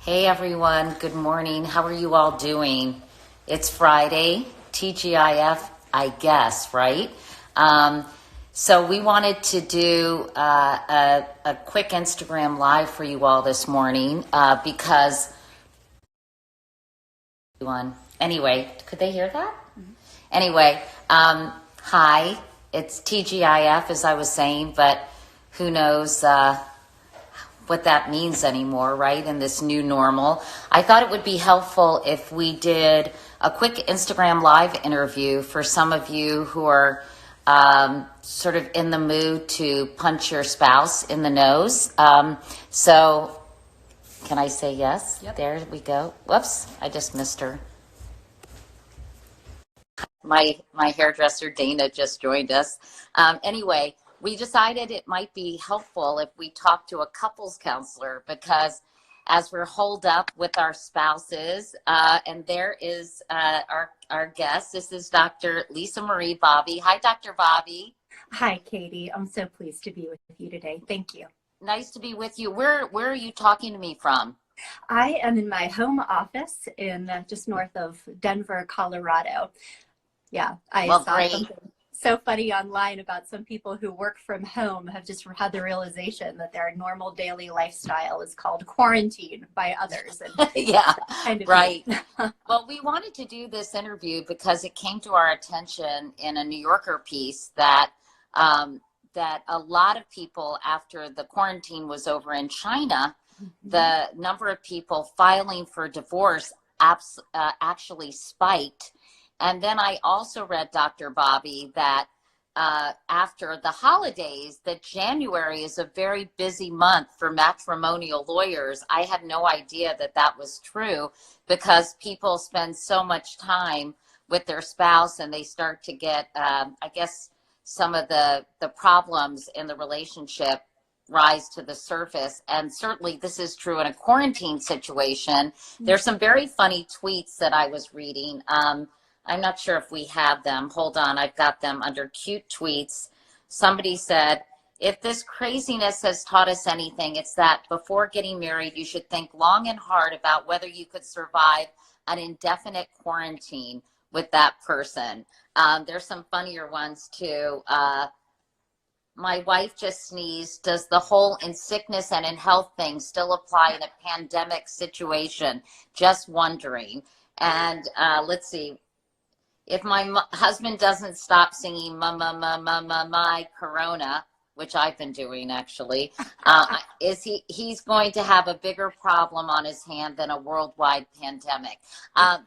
Hey everyone, good morning. How are you all doing? It's Friday, TGIF, I guess, right? Um, so we wanted to do a quick Instagram live for you all this morning because, anyway, could they hear that? Anyway, hi, it's TGIF as I was saying, but who knows what that means anymore, right? In this new normal. I thought it would be helpful if we did a quick Instagram live interview for some of you who are sort of in the mood to punch your spouse in the nose. So can I say yes? Yep. There we go. Whoops, I just missed her. My hairdresser Dana just joined us. Anyway, we decided it might be helpful if we talk to a couples counselor because as we're holed up with our spouses, and there is our guest. This is Dr. Lisa Marie Bobby. Hi, Dr. Bobby. Hi, Katie. I'm so pleased to be with you today. Thank you. Nice to be with you. Where are you talking to me from? I am in my home office in just north of Denver, Colorado. Yeah, I Well, saw great. something so funny online about some people who work from home have just had the realization that their normal daily lifestyle is called quarantine by others. And Yeah, kind of right. Well, we wanted to do this interview because it came to our attention in a New Yorker piece that that a lot of people, after the quarantine was over in China, the number of people filing for divorce actually spiked. And then I also read, Dr. Bobby, that after the holidays, that January is a very busy month for matrimonial lawyers. I had no idea that that was true because people spend so much time with their spouse and they start to get, I guess, some of the problems in the relationship rise to the surface. And certainly this is true in a quarantine situation. There's some very funny tweets that I was reading. I'm not sure if we have them. Hold on, I've got them under cute tweets. Somebody said, if this craziness has taught us anything, it's that before getting married, you should think long and hard about whether you could survive an indefinite quarantine with that person. There's some funnier ones too. My wife just sneezed. Does the whole in sickness and in health thing still apply in a pandemic situation? Just wondering. And let's see. If my husband doesn't stop singing my corona, which I've been doing actually, he's going to have a bigger problem on his hand than a worldwide pandemic.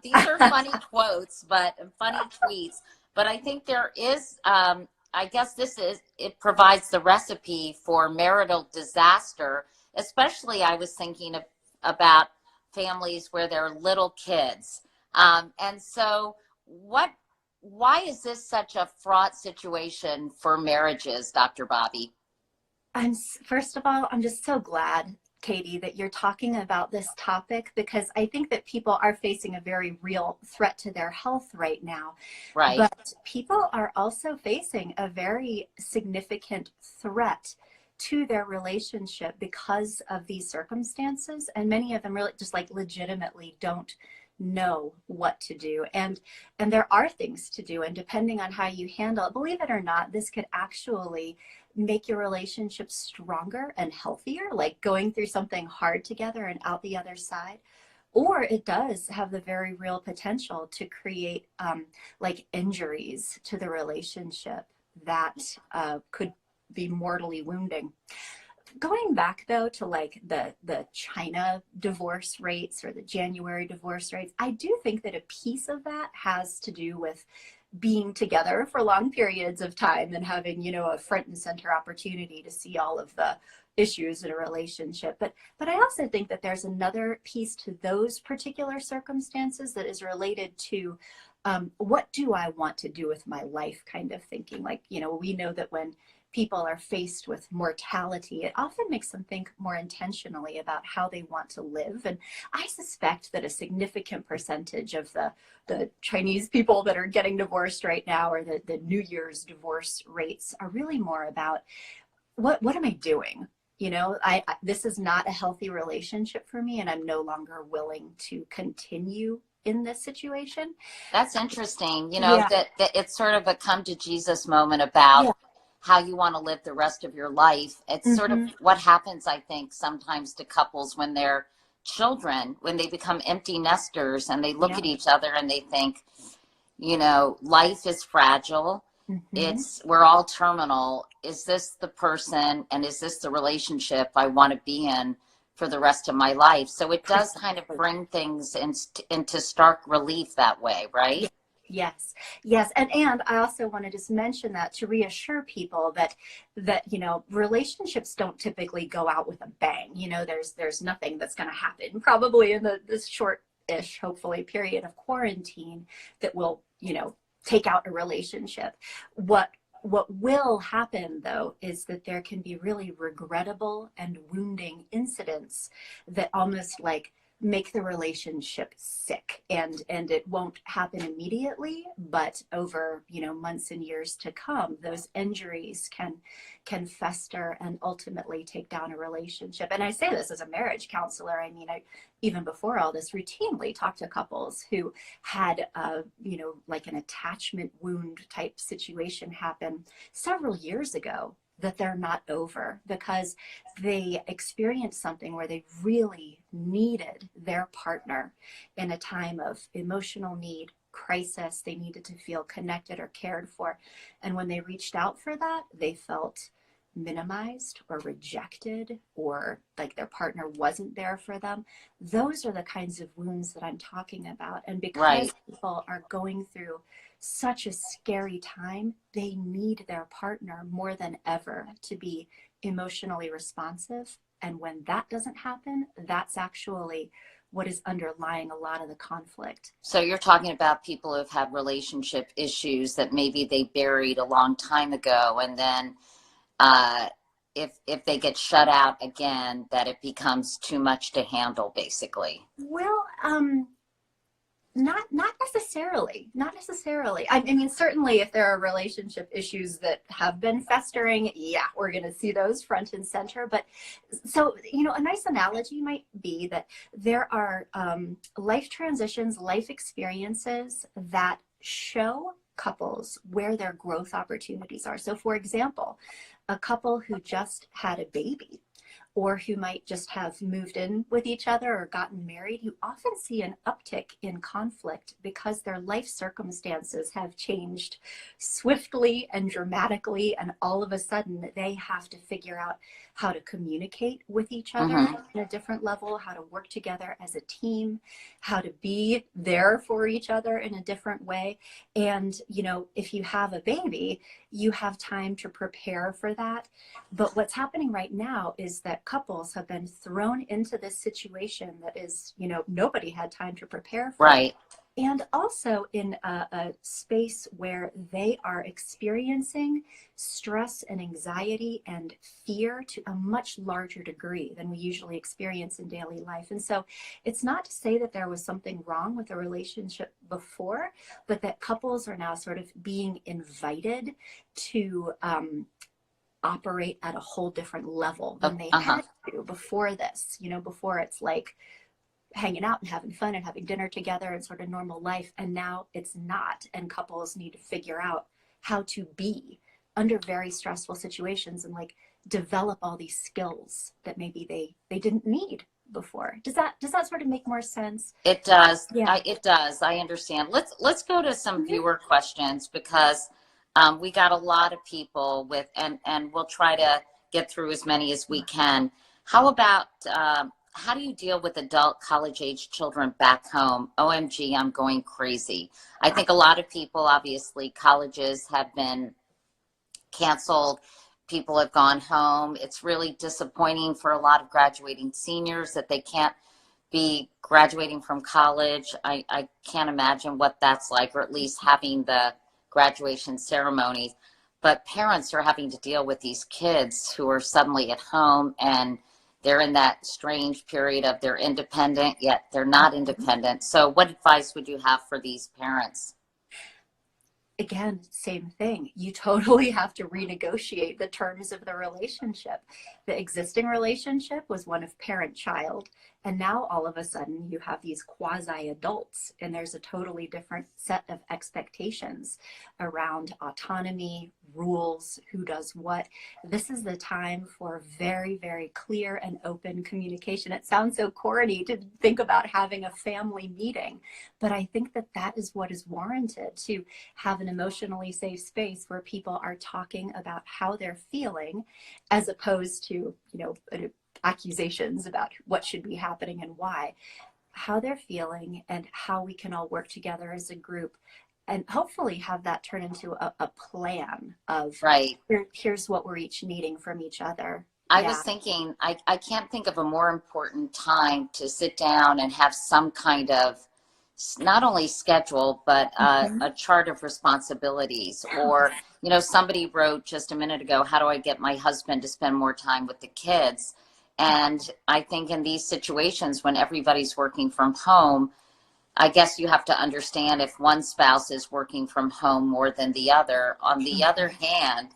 These are funny quotes, but funny tweets. But I think there is, I guess it provides the recipe for marital disaster, especially I was thinking about families where there are little kids. And so why is this such a fraught situation for marriages, Dr. Bobby? First of all, I'm just so glad, Katie, that you're talking about this topic because I think that people are facing a very real threat to their health right now. Right. But people are also facing a very significant threat to their relationship because of these circumstances. And many of them really just like legitimately don't know what to do. And there are things to do. And depending on how you handle it, believe it or not, this could actually make your relationship stronger and healthier, like going through something hard together and out the other side. Or it does have the very real potential to create like injuries to the relationship that could be mortally wounding. Going back though to like the China divorce rates or the January divorce rates, I do think that a piece of that has to do with being together for long periods of time and having, you know, a front and center opportunity to see all of the issues in a relationship. But I also think that there's another piece to those particular circumstances that is related to what do I want to do with my life kind of thinking. Like, you know, we know that when people are faced with mortality, it often makes them think more intentionally about how they want to live. And I suspect that a significant percentage of the Chinese people that are getting divorced right now, or the New Year's divorce rates, are really more about what am I doing? this is not a healthy relationship for me, and I'm no longer willing to continue in this situation. That's interesting. Yeah. That it's sort of a come to Jesus moment about Yeah. how you want to live the rest of your life. It's sort of what happens, I think, sometimes to couples when they're children, when they become empty nesters and they look at each other and they think, life is fragile. We're all terminal. Is this the person and is this the relationship I want to be in for the rest of my life? So it does kind of bring things into stark relief that way, right? Yes. And I also want to just mention that to reassure people that relationships don't typically go out with a bang. There's nothing that's going to happen probably in this short-ish, hopefully, period of quarantine that will, take out a relationship. What will happen, though, is that there can be really regrettable and wounding incidents that almost like make the relationship sick, and it won't happen immediately, but over months and years to come, those injuries can fester and ultimately take down a relationship. And I say this as a marriage counselor. I mean, I even before all this routinely talked to couples who had like an attachment wound type situation happen several years ago that they're not over because they experienced something where they really needed their partner in a time of emotional need, crisis. They needed to feel connected or cared for. And when they reached out for that, they felt minimized or rejected, or like their partner wasn't there for them. Those are the kinds of wounds that I'm talking about. And because people are going through such a scary time, they need their partner more than ever to be emotionally responsive. And when that doesn't happen, that's actually what is underlying a lot of the conflict. So you're talking about people who've had relationship issues that maybe they buried a long time ago, and then if they get shut out again, that it becomes too much to handle, basically. Well, not necessarily. I mean, certainly if there are relationship issues that have been festering, yeah, we're going to see those front and center. But so, a nice analogy might be that there are life transitions, life experiences that show couples where their growth opportunities are. So for example, a couple who just had a baby, or who might just have moved in with each other or gotten married, you often see an uptick in conflict because their life circumstances have changed swiftly and dramatically, and all of a sudden they have to figure out how to communicate with each other on a different level, how to work together as a team, how to be there for each other in a different way. And, if you have a baby, you have time to prepare for that. But what's happening right now is that couples have been thrown into this situation that is, nobody had time to prepare for. Right. And also in a space where they are experiencing stress and anxiety and fear to a much larger degree than we usually experience in daily life. And so it's not to say that there was something wrong with a relationship before, but that couples are now sort of being invited to operate at a whole different level than they had to before this. Before it's like hanging out and having fun and having dinner together and sort of normal life. And now it's not. And couples need to figure out how to be under very stressful situations and like develop all these skills that maybe they didn't need before. Does that sort of make more sense? It does. Yeah. It does. I understand. Let's go to some viewer questions, because we got a lot of people with, and we'll try to get through as many as we can. How about how do you deal with adult college-age children back home? OMG, I'm going crazy. I think a lot of people, obviously, colleges have been canceled. People have gone home. It's really disappointing for a lot of graduating seniors that they can't be graduating from college. I can't imagine what that's like, or at least having the graduation ceremonies. But parents are having to deal with these kids who are suddenly at home, and they're in that strange period of they're independent, yet they're not independent. So what advice would you have for these parents? again, same thing. You totally have to renegotiate the terms of the relationship. The existing relationship was one of parent-child, and now all of a sudden you have these quasi-adults, and there's a totally different set of expectations around autonomy, rules, who does what. This is the time for very, very clear and open communication. It sounds so corny to think about having a family meeting, but I think that that is what is warranted, to have an emotionally safe space where people are talking about how they're feeling, as opposed to, accusations about what should be happening and why. How they're feeling and how we can all work together as a group, and hopefully have that turn into a plan of, Right. Here's what we're each needing from each other. I was thinking, I can't think of a more important time to sit down and have some kind of, not only schedule, but a chart of responsibilities. Or, somebody wrote just a minute ago, how do I get my husband to spend more time with the kids? And I think in these situations when everybody's working from home, I guess you have to understand if one spouse is working from home more than the other. On the other hand,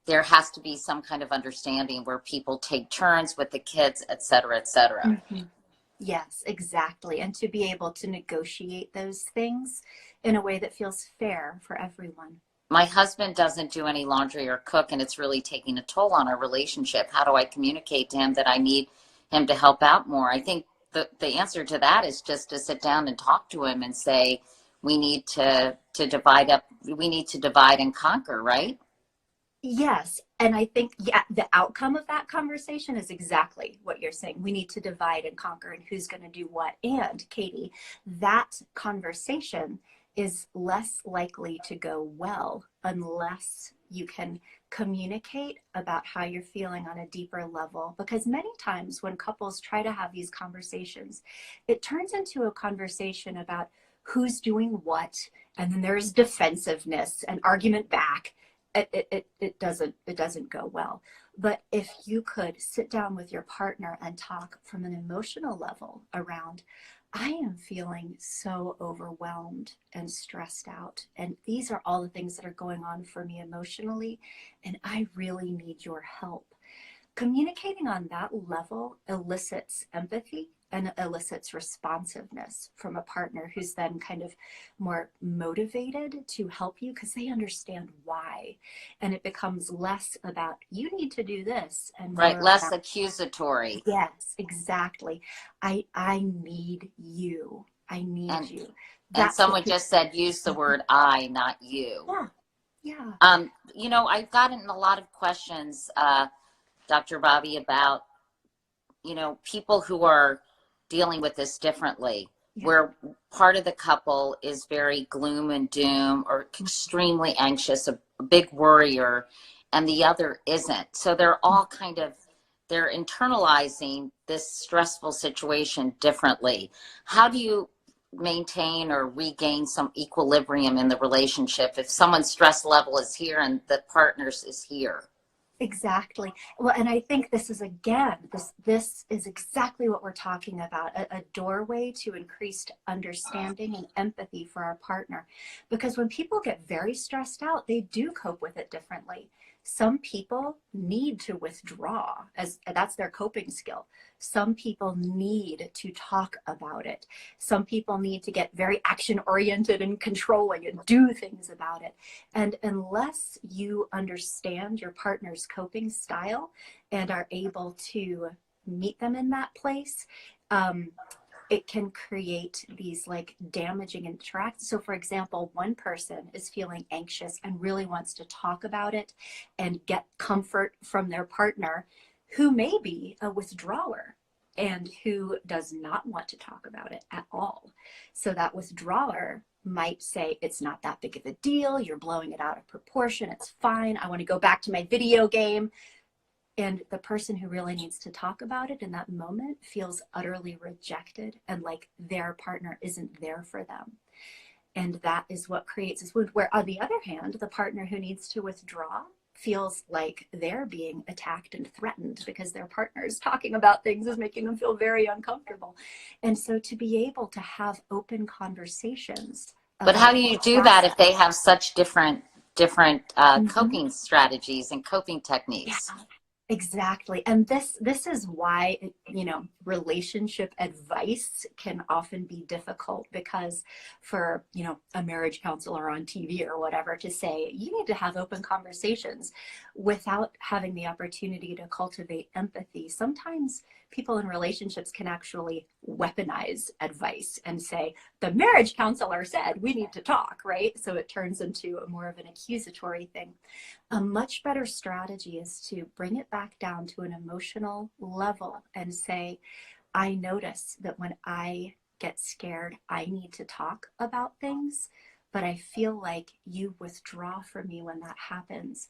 there has to be some kind of understanding where people take turns with the kids, et cetera, et cetera. Mm-hmm. Yes, exactly. And to be able to negotiate those things in a way that feels fair for everyone. My husband doesn't do any laundry or cook, and it's really taking a toll on our relationship. How do I communicate to him that I need him to help out more? I think the answer to that is just to sit down and talk to him and say, we need to divide up, we need to divide and conquer, right? Yes. And I think, the outcome of that conversation is exactly what you're saying. We need to divide and conquer, and who's going to do what. And Katie, that conversation is less likely to go well unless you can communicate about how you're feeling on a deeper level. Because many times when couples try to have these conversations, it turns into a conversation about who's doing what, and then there's defensiveness and argument back. It doesn't go well. But if you could sit down with your partner and talk from an emotional level around, I am feeling so overwhelmed and stressed out, and these are all the things that are going on for me emotionally, and I really need your help. Communicating on that level elicits empathy and elicits responsiveness from a partner who's then kind of more motivated to help you because they understand why. And it becomes less about, you need to do this, and right, more less about, accusatory. yes, exactly. I need you. I need you. And That's someone just said, use the word I, not you. Yeah. Yeah. I've gotten a lot of questions, Dr. Bobby, about, people who are dealing with this differently, where part of the couple is very gloom and doom or extremely anxious, a big worrier, and the other isn't. So they're all they're internalizing this stressful situation differently. How do you maintain or regain some equilibrium in the relationship if someone's stress level is here and the partner's is here? Exactly. Well, and I think this is, again, this is exactly what we're talking about, a doorway to increased understanding and empathy for our partner. Because when people get very stressed out, they do cope with it differently. Some people need to withdraw, as that's their coping skill. Some people need to talk about it. Some people need to get very action oriented and controlling and do things about it. And unless you understand your partner's coping style and are able to meet them in that place, it can create these like damaging interactions. So for example, one person is feeling anxious and really wants to talk about it and get comfort from their partner, who may be a withdrawer and who does not want to talk about it at all. So that withdrawer might say, it's not that big of a deal, you're blowing it out of proportion, it's fine, I want to go back to my video game. And the person who really needs to talk about it in that moment feels utterly rejected and like their partner isn't there for them. And that is what creates this wound, where on the other hand, the partner who needs to withdraw feels like they're being attacked and threatened because their partner's talking about things is making them feel very uncomfortable. And so to be able to have open conversations But how do you do that if process. they have such different Mhm. coping strategies and coping Yeah. techniques? Exactly. And this is why, relationship advice can often be difficult because for, a marriage counselor on TV or whatever to say, you need to have open conversations without having the opportunity to cultivate empathy. Sometimes people in relationships can actually weaponize advice and say, the marriage counselor said we need to talk, right? So it turns into a more of an accusatory thing. A much better strategy is to bring it back down to an emotional level and say, I notice that when I get scared, I need to talk about things, but I feel like you withdraw from me when that happens.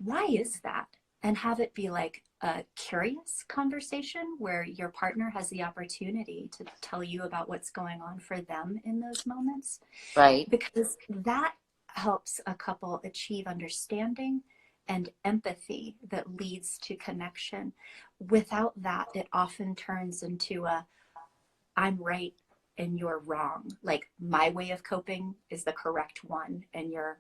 Why is that? And have it be like a curious conversation where your partner has the opportunity to tell you about what's going on for them in those moments, Right. because that helps a couple achieve understanding and empathy that leads to connection. Without that, it often turns into a I'm right and you're wrong. Like my way of coping is the correct one and you're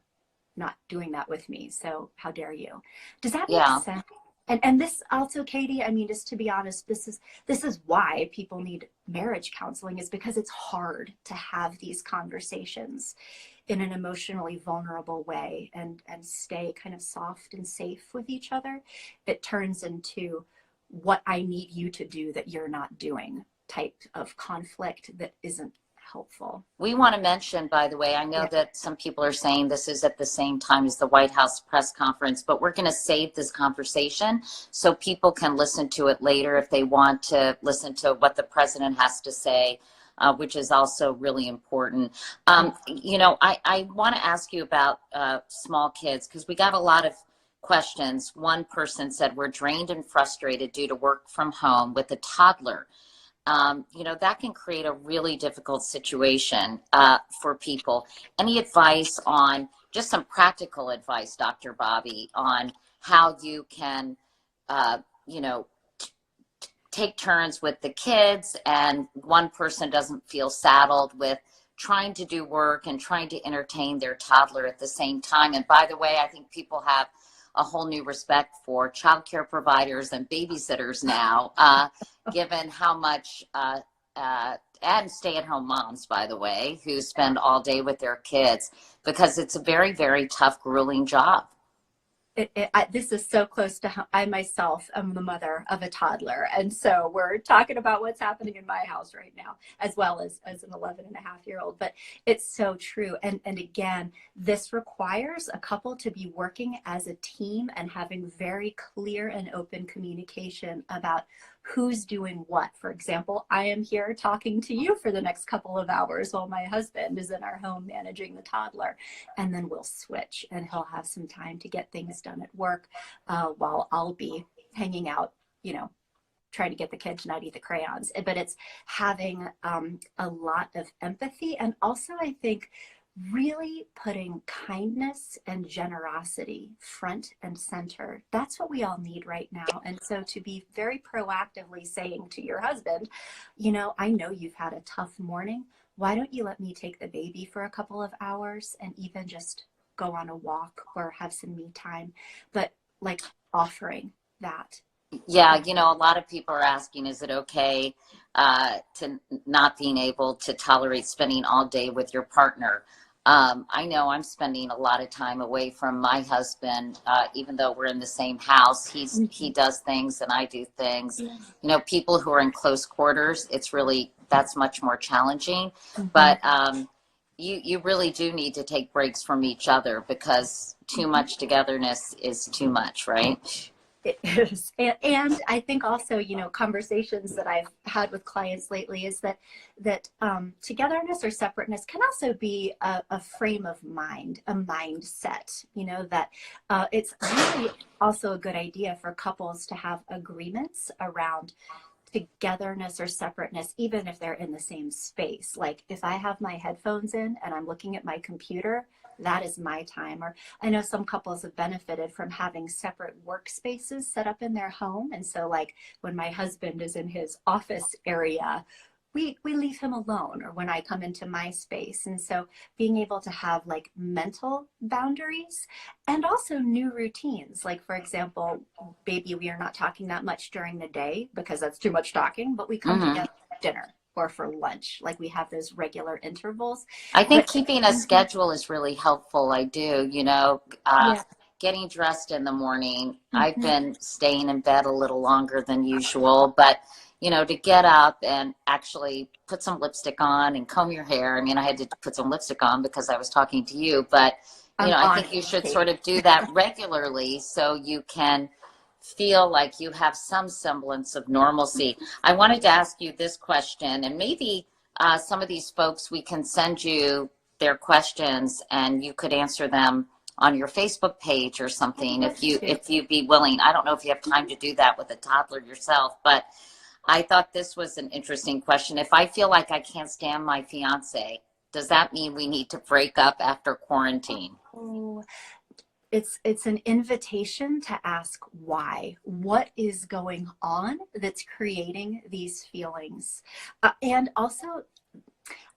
not doing that with me. So how dare you? Does that make Yeah. sense? And this also, Katie, I mean, just to be honest, this is why people need marriage counseling, is because it's hard to have these conversations in an emotionally vulnerable way and stay kind of soft and safe with each other. It turns into what I need you to do that you're not doing type of conflict that isn't helpful. We want to mention, by the way, I know Yeah. that some people are saying this is at the same time as the White House press conference, but we're going to save this conversation so people can listen to it later if they want to listen to what the president has to say, which is also really important. I want to ask you about small kids because we got a lot of questions. One person said, we're drained and frustrated due to work from home with a toddler. That can create a really difficult situation for people. Any advice on just some practical advice, Dr. Bobby, on how you can, uh, you know, take turns with the kids and one person doesn't feel saddled with trying to do work and trying to entertain their toddler at the same time. And by the way, I think people have a whole new respect for childcare providers and babysitters now, given how much, and stay-at-home moms, by the way, who spend all day with their kids, because it's a very, very tough, grueling job. This is so close to how I myself am the mother of a toddler. And so we're talking about what's happening in my house right now, as well as an 11-and-a-half-year-old. But it's so true. And again, this requires a couple to be working as a team and having very clear and open communication about who's doing what. For example, I am here talking to you for the next couple of hours while my husband is in our home managing the toddler. And then we'll switch and he'll have some time to get things done at work while I'll be hanging out, trying to get the kid to not eat the crayons. But it's having a lot of empathy, and also I think really putting kindness and generosity front and center. That's what we all need right now. And so to be very proactively saying to your husband, I know you've had a tough morning. Why don't you let me take the baby for a couple of hours and even just go on a walk or have some me time? But like offering that. Yeah, a lot of people are asking, is it okay to not being able to tolerate spending all day with your partner? I know I'm spending a lot of time away from my husband, even though we're in the same house. He does things and I do things. Yeah. People who are in close quarters, that's much more challenging. Mm-hmm. But you really do need to take breaks from each other because too Mm-hmm. much togetherness is too much, right? It is. And I think also, conversations that I've had with clients lately is that togetherness or separateness can also be a frame of mind, a mindset, that it's really also a good idea for couples to have agreements around togetherness or separateness, even if they're in the same space. Like if I have my headphones in and I'm looking at my computer, that is my time. Or I know some couples have benefited from having separate workspaces set up in their home. And so like when my husband is in his office area, we leave him alone, or when I come into my space. And so being able to have like mental boundaries and also new routines. Like, for example, baby, we are not talking that much during the day because that's too much talking, but we come together for dinner or for lunch. Like, we have those regular intervals. I think But keeping a schedule is really helpful. I do, yeah. getting dressed in the morning. I've Mhm. been staying in bed a little longer than usual, but to get up and actually put some lipstick on and comb your hair. I mean, I had to put some lipstick on because I was talking to you, but I'm I on think you should Katie. sort of do that regularly so you can feel like you have some semblance of normalcy. I wanted to ask you this question, and maybe some of these folks, we can send you their questions and you could answer them on your Facebook page or something if you'd be willing. I don't know if you have time to do that with a toddler yourself, but I thought this was an interesting question. If I feel like I can't stand my fiance, does that mean we need to break up after quarantine? Oh, it's an invitation to ask why. What is going on that's creating these feelings? And also,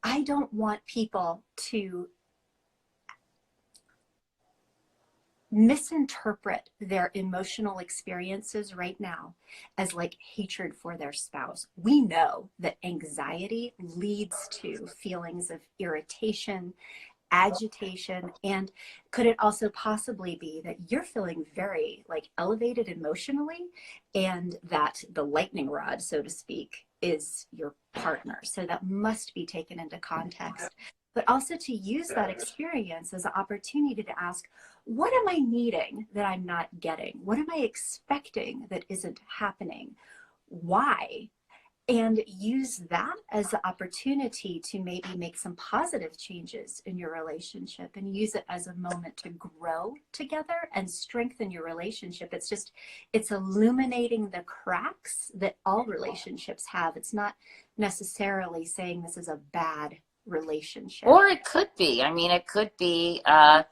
I don't want people to misinterpret their emotional experiences right now as like hatred for their spouse. We know that anxiety leads to feelings of irritation, agitation, and could it also possibly be that you're feeling very like elevated emotionally, and that the lightning rod, so to speak, is your partner? So that must be taken into context, but also to use that experience as an opportunity to ask, what am I needing that I'm not getting? What am I expecting that isn't happening? Why? And use that as the opportunity to maybe make some positive changes in your relationship, and use it as a moment to grow together and strengthen your relationship. It's illuminating the cracks that all relationships have. It's not necessarily saying this is a bad relationship. Or it could be. I mean, it could be a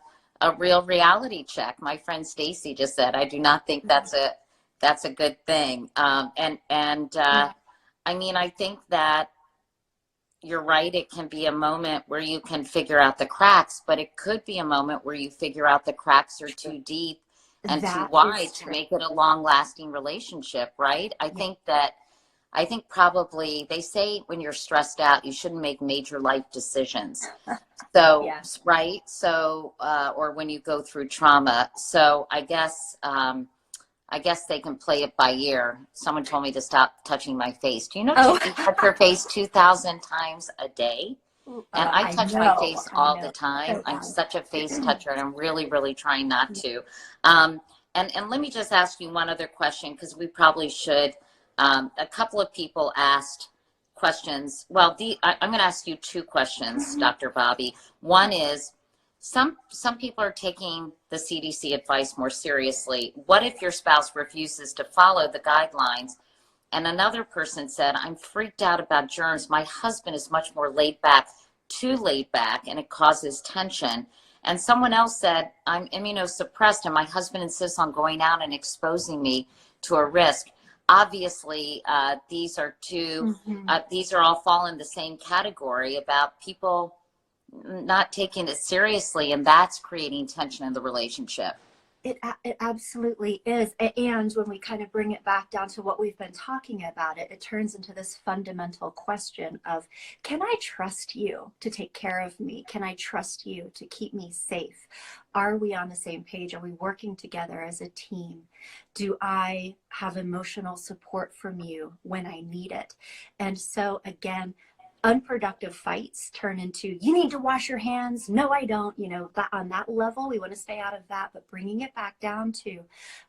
real reality check. My friend Stacy just said, "I do not think that's a good thing." I mean, I think that you're right. It can be a moment where you can figure out the cracks, but it could be a moment where you figure out the cracks are too deep and too That wide is to true. make it a long-lasting relationship, right? I think probably they say when you're stressed out, you shouldn't make major life decisions. So, Yeah. right. So, or when you go through trauma. So I guess they can play it by ear. Someone told me to stop touching my face. Do you know Oh, you touch your face 2,000 times a day? And I I touch my know. face I all the know. time. So I'm bad. such a face toucher, and I'm really, really trying not to. And let me just ask you one other question, because we probably should. A couple of people asked questions. Well, I'm going to ask you two questions, Dr. Bobby. One is, some people are taking the CDC advice more seriously. What if your spouse refuses to follow the guidelines? And another person said, I'm freaked out about germs. My husband is much more laid back, too laid back, and it causes tension. And someone else said, I'm immunosuppressed and my husband insists on going out and exposing me to a risk. Obviously, these are these are all fall in the same category about people not taking it seriously, and that's creating tension in the relationship. It absolutely is. And when we kind of bring it back down to what we've been talking about, it turns into this fundamental question of, can I trust you to take care of me? Can I trust you to keep me safe? Are we on the same page? Are we working together as a team? Do I have emotional support from you when I need it? And so again, unproductive fights turn into, you need to wash your hands. No, I don't. That on that level, we want to stay out of that. But bringing it back down to,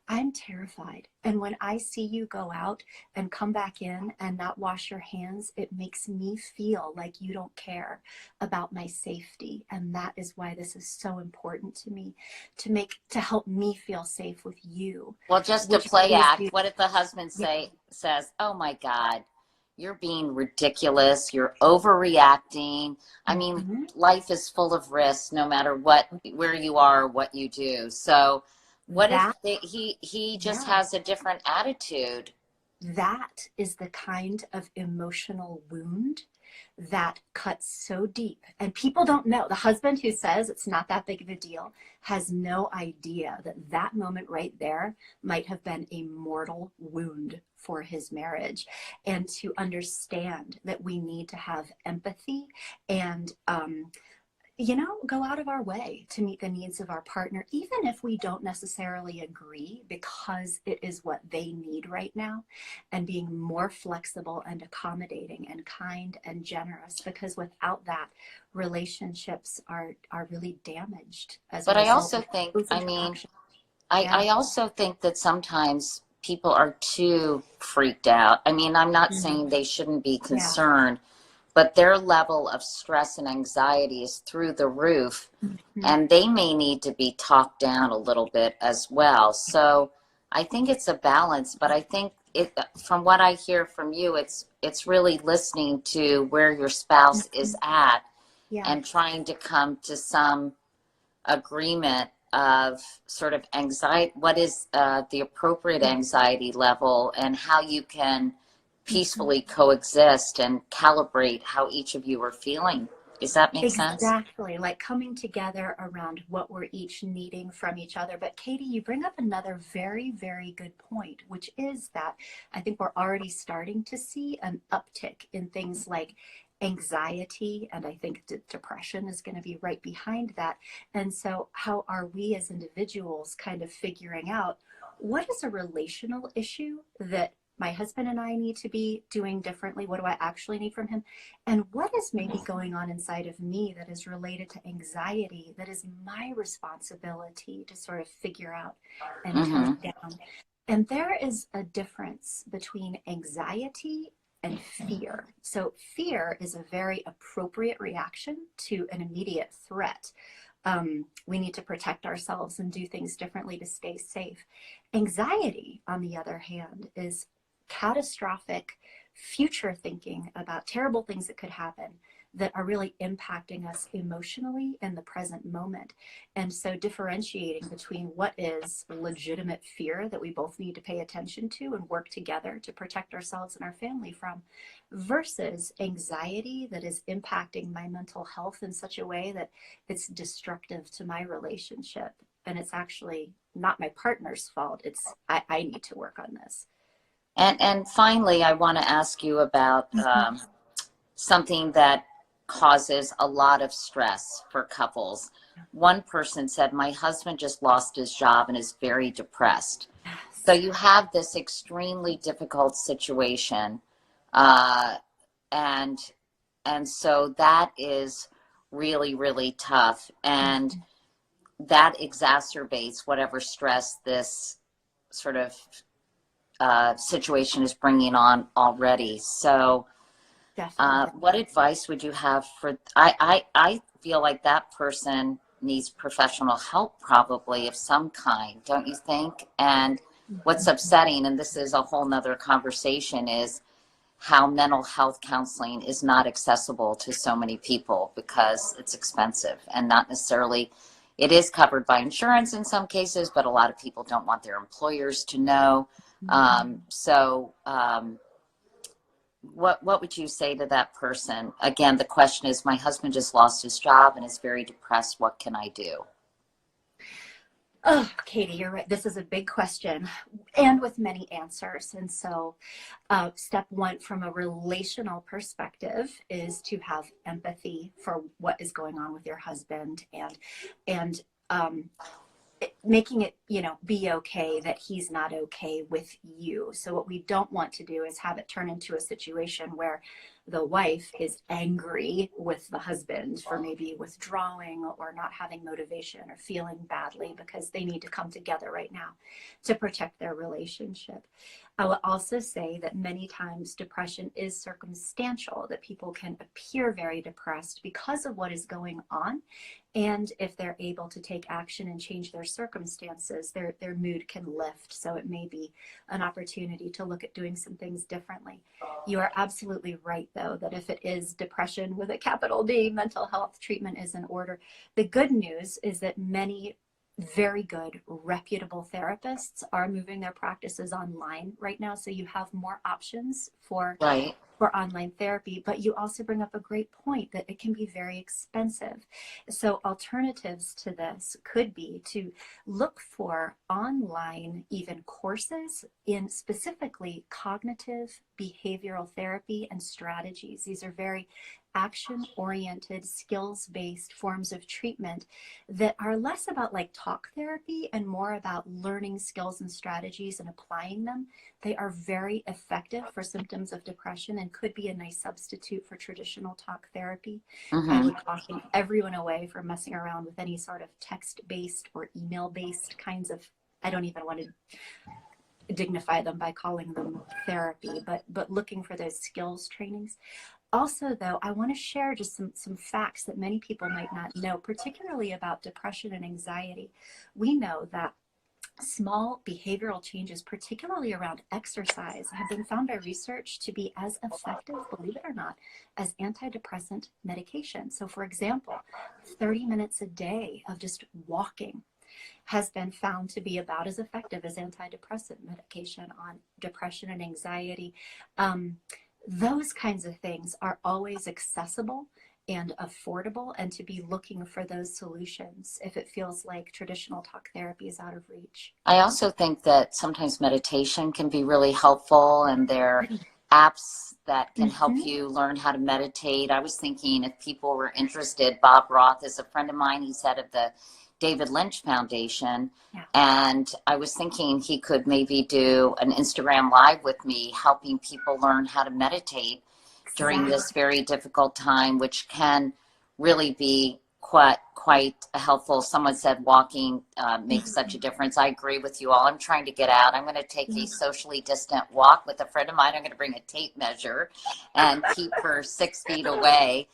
I'm terrified. And when I see you go out and come back in and not wash your hands, it makes me feel like you don't care about my safety. And that is why this is so important to me, to help me feel safe with you. Well, just to play act, what if the husband says, "Oh my God, you're being ridiculous. You're overreacting. I mean, life is full of risks, no matter where you are, or what you do." So, what if he just has a different attitude? that is the kind of emotional wound that cuts so deep. And people don't know. The husband who says it's not that big of a deal has no idea that that moment right there might have been a mortal wound for his marriage. And to understand that we need to have empathy and go out of our way to meet the needs of our partner, even if we don't necessarily agree, because it is what they need right now, and being more flexible and accommodating and kind and generous, because without that, relationships are really damaged as a But I result also of think, I mean, over-interaction. Yeah. I also think that sometimes people are too freaked out. I mean, I'm not Mhm. saying they shouldn't be Yeah. concerned, but their level of stress and anxiety is through the roof, Mhm. and they may need to be talked down a little bit as well. So I think it's a balance, but I think from what I hear from you, it's really listening to where your spouse is Mhm. at Yeah. and trying to come to some agreement of sort of anxiety, what is the appropriate Yeah. anxiety level, and how you can Mhm. peacefully coexist and calibrate how each of you are feeling. Does that make sense? Exactly, like coming together around what we're each needing from each other. But Katie, you bring up another very, very good point, which is that I think we're already starting to see an uptick in things like anxiety, and I think depression is going to be right behind that. And so, how are we as individuals kind of figuring out what is a relational issue that my husband and I need to be doing differently? What do I actually need from him? And what is maybe going on inside of me that is related to anxiety that is my responsibility to sort of figure out and Mm-hmm. tone down? And there is a difference between anxiety and fear. So, fear is a very appropriate reaction to an immediate threat. We need to protect ourselves and do things differently to stay safe. Anxiety, on the other hand, is catastrophic future thinking about terrible things that could happen that are really impacting us emotionally in the present moment. And so differentiating between what is legitimate fear that we both need to pay attention to and work together to protect ourselves and our family from, versus anxiety that is impacting my mental health in such a way that it's destructive to my relationship. And it's actually not my partner's fault. It's I need to work on this. And finally, I want to ask you about Mhm. something that causes a lot of stress for couples. One person said, "My husband just lost his job and is very depressed." So Yes. you have this extremely difficult situation, uh, and so that is really, really tough, and Mhm. that exacerbates whatever stress this sort of situation is bringing on already. So Definitely. what advice would you have for, I feel like that person needs professional help probably of some kind, don't you think? And what's Mhm. upsetting, and this is a whole nother conversation, is how mental health counseling is not accessible to so many people because it's expensive and not necessarily, it is covered by insurance in some cases, but a lot of people don't want their employers to know. Mhm. What would you say to that person? Again, the question is, my husband just lost his job and is very depressed. What can I do? Oh, Katie, you're right. This is a big question and with many answers. And so, step one from a relational perspective is to have empathy for what is going on with your husband, and making it, be okay that he's not okay with you. So what we don't want to do is have it turn into a situation where the wife is angry with the husband for maybe withdrawing or not having motivation or feeling badly because they need to come together right now to protect their relationship. I will also say that many times depression is circumstantial, that people can appear very depressed because of what is going on. And if they're able to take action and change their circumstances, their mood can lift. So it may be an opportunity to look at doing some things differently. You are absolutely right, though, that if it is depression with a capital D, mental health treatment is in order. The good news is that many very good, reputable therapists are moving their practices online right now. So you have more options Right. for online therapy, but you also bring up a great point that it can be very expensive. So alternatives to this could be to look for online even courses in specifically cognitive behavioral therapy and strategies. These are very action-oriented, skills-based forms of treatment that are less about like talk therapy and more about learning skills and strategies and applying them. They are very effective for symptoms of depression and could be a nice substitute for traditional talk therapy. I would caution everyone away from messing around with any sort of text-based or email-based kinds of, I don't even want to dignify them by calling them therapy, but looking for those skills trainings. Also, though, I want to share just some facts that many people might not know, particularly about depression and anxiety. We know that small behavioral changes, particularly around exercise, have been found by research to be as effective, believe it or not, as antidepressant medication. So, for example, 30 minutes a day of just walking has been found to be about as effective as antidepressant medication on depression and anxiety. Those kinds of things are always accessible and affordable, and to be looking for those solutions if it feels like traditional talk therapy is out of reach. I also think that sometimes meditation can be really helpful, and there are apps that can help you learn how to meditate. I was thinking if people were interested, Bob Roth is a friend of mine. He's head of the David Lynch Foundation. Yeah. And I was thinking he could maybe do an Instagram live with me, helping people learn how to meditate during this very difficult time, which can really be quite helpful. Someone said walking makes such a difference. I agree with you all. I'm trying to get out. I'm going to take a socially distant walk with a friend of mine. I'm going to bring a tape measure and keep her 6 feet away.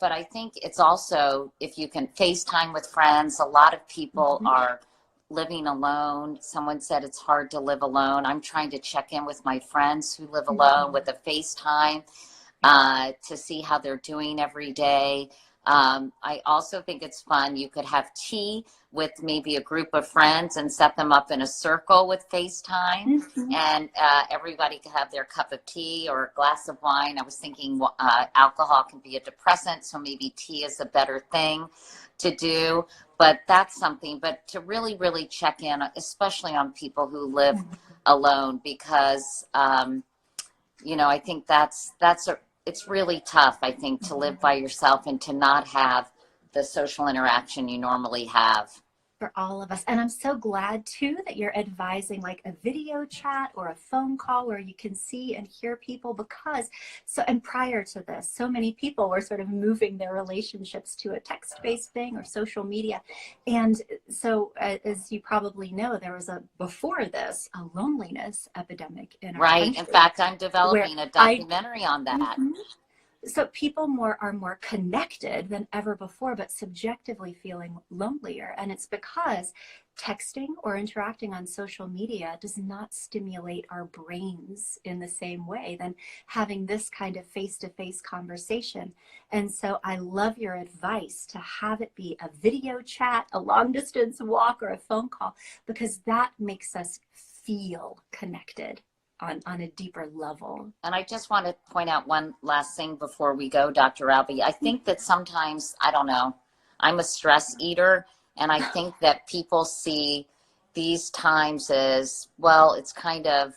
But I think it's also, if you can FaceTime with friends, a lot of people are living alone. Someone said it's hard to live alone. I'm trying to check in with my friends who live alone with a FaceTime to see how they're doing every day. I also think it's fun. You could have tea with maybe a group of friends and set them up in a circle with FaceTime, and everybody could have their cup of tea or a glass of wine. I was thinking alcohol can be a depressant, so maybe tea is a better thing to do, but that's something. But to really, really check in, especially on people who live alone, because, I think it's really tough, I think, to live by yourself and to not have the social interaction you normally have. For all of us. And I'm so glad too that you're advising like a video chat or a phone call where you can see and hear people, because and prior to this, so many people were sort of moving their relationships to a text-based thing or social media. And so as you probably know, there was before this, a loneliness epidemic in our country. In fact, I'm developing a documentary on that. So people are more connected than ever before, but subjectively feeling lonelier. And it's because texting or interacting on social media does not stimulate our brains in the same way than having this kind of face-to-face conversation. And so I love your advice to have it be a video chat, a long-distance walk, or a phone call, because that makes us feel connected on a deeper level. And I just want to point out one last thing before we go, Dr. Albee. I think that sometimes, I don't know, I'm a stress eater, and I think that people see these times as, well, it's kind of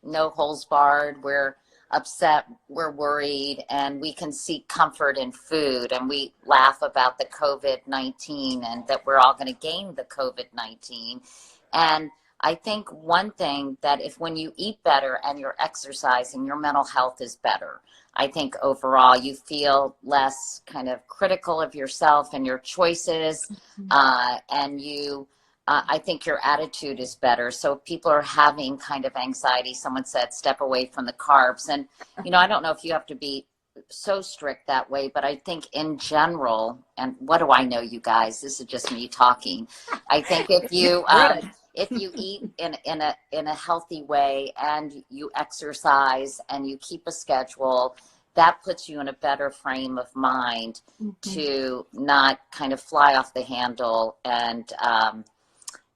no holes barred. We're upset, we're worried, and we can seek comfort in food. And we laugh about the COVID-19 and that we're all going to gain the COVID-19. And I think one thing that when you eat better and you're exercising, your mental health is better. I think overall you feel less kind of critical of yourself and your choices, and I think your attitude is better. So if people are having kind of anxiety, someone said step away from the carbs. And, I don't know if you have to be so strict that way, but I think in general, and what do I know, you guys, this is just me talking. I think if you eat in a healthy way and you exercise and you keep a schedule that puts you in a better frame of mind to not kind of fly off the handle and,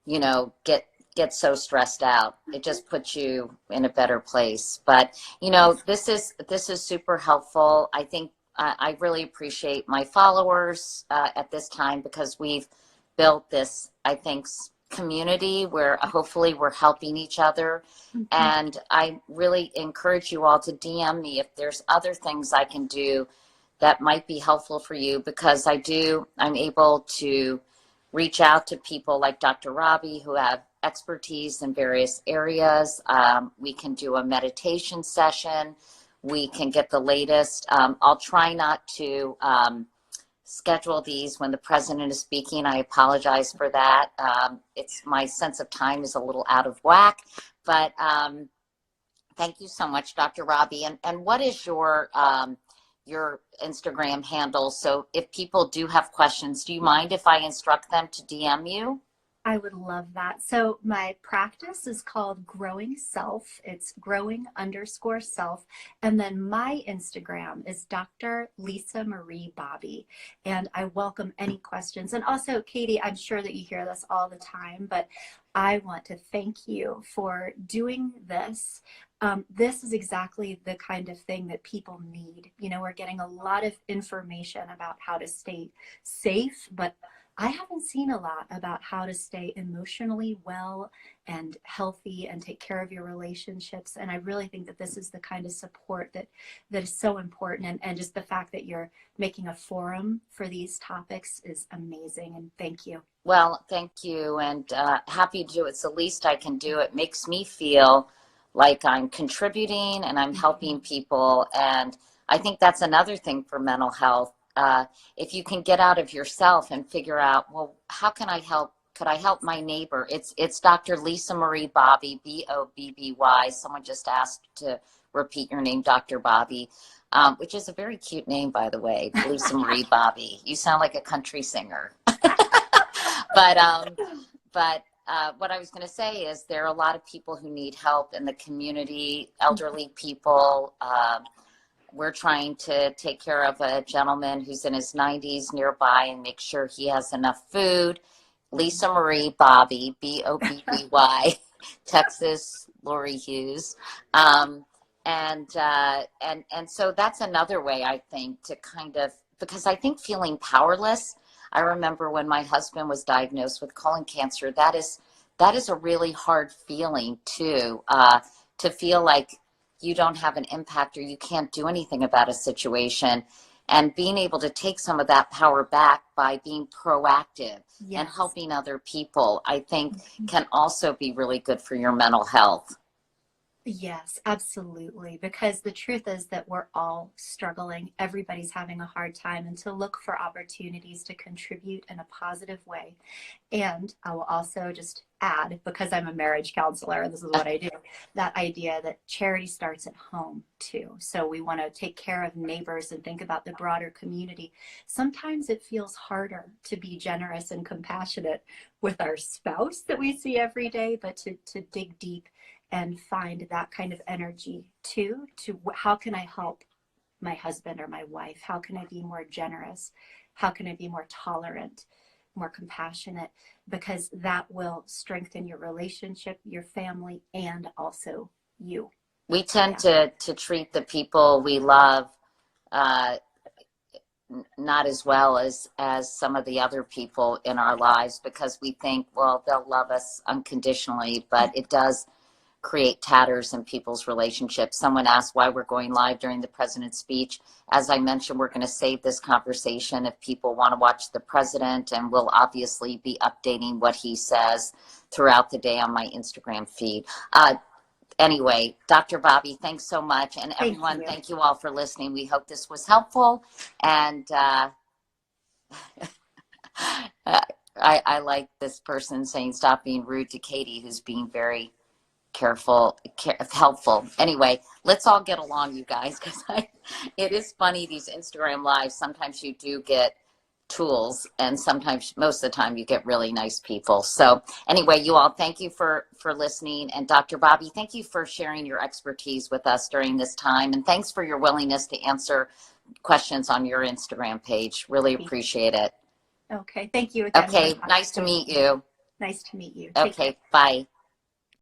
you know, get so stressed out. It just puts you in a better place. But, you know, this is super helpful. I think I really appreciate my followers at this time, because we've built this, I think, community where hopefully we're helping each other. And I really encourage you all to DM me if there's other things I can do that might be helpful for you, because I'm able to reach out to people like Dr. Robbie who have expertise in various areas. We can do a meditation session. We can get the latest. I'll try not to schedule these when the president is speaking. I apologize for that. It's my sense of time is a little out of whack, but thank you so much, Dr. Robbie. And what is your Instagram handle? So if people do have questions, do you mind if I instruct them to DM you? I would love that. So my practice is called Growing Self. It's growing_self. And then my Instagram is Dr. Lisa Marie Bobby. And I welcome any questions. And also, Katie, I'm sure that you hear this all the time, but I want to thank you for doing this. This is exactly the kind of thing that people need. You know, we're getting a lot of information about how to stay safe, but I haven't seen a lot about how to stay emotionally well and healthy and take care of your relationships. And I really think that this is the kind of support that is so important. And just the fact that you're making a forum for these topics is amazing. And thank you. Well, thank you. And happy to do it. It's the least I can do. It makes me feel like I'm contributing and I'm helping people. And I think that's another thing for mental health. If you can get out of yourself and figure out, well, how can I help? Could I help my neighbor? It's Dr. Lisa Marie Bobby, Bobby. Someone just asked to repeat your name, Dr. Bobby, which is a very cute name, by the way, Lisa Marie Bobby. You sound like a country singer. But what I was going to say is there are a lot of people who need help in the community, elderly people. We're trying to take care of a gentleman who's in his 90s nearby and make sure he has enough food. Lisa Marie Bobby, Bobby, Texas, Lori Hughes. And so that's another way, I think, to kind of, because I think feeling powerless, I remember when my husband was diagnosed with colon cancer, that is a really hard feeling too, to feel like you don't have an impact or you can't do anything about a situation, and being able to take some of that power back by being proactive and helping other people, I think can also be really good for your mental health. Yes, absolutely. Because the truth is that we're all struggling. Everybody's having a hard time, and to look for opportunities to contribute in a positive way. And I will also just add, because I'm a marriage counselor, and this is what I do, that idea that charity starts at home too. So we want to take care of neighbors and think about the broader community. Sometimes it feels harder to be generous and compassionate with our spouse that we see every day, but to dig deep and find that kind of energy too, to how can I help my husband or my wife? How can I be more generous? How can I be more tolerant, more compassionate? Because that will strengthen your relationship, your family, and also you. We tend to treat the people we love not as well as some of the other people in our lives, because we think, well, they'll love us unconditionally, but it does create tatters in people's relationships. Someone asked why we're going live during the president's speech. As I mentioned, we're going to save this conversation if people want to watch the president, and we'll obviously be updating what he says throughout the day on my Instagram feed. Anyway, Dr. Bobby, thanks so much. And everyone, thank you all for listening. We hope this was helpful. And I like this person saying, stop being rude to Katie, who's being very helpful. Anyway, let's all get along, you guys, because it is funny, these Instagram lives. Sometimes you do get tools, and sometimes, most of the time, you get really nice people. So anyway, you all, thank you for listening. And Dr. Bobby, thank you for sharing your expertise with us during this time. And thanks for your willingness to answer questions on your Instagram page. Really appreciate it. Okay, thank you again. Okay, nice to meet you. Nice to meet you. Okay, bye.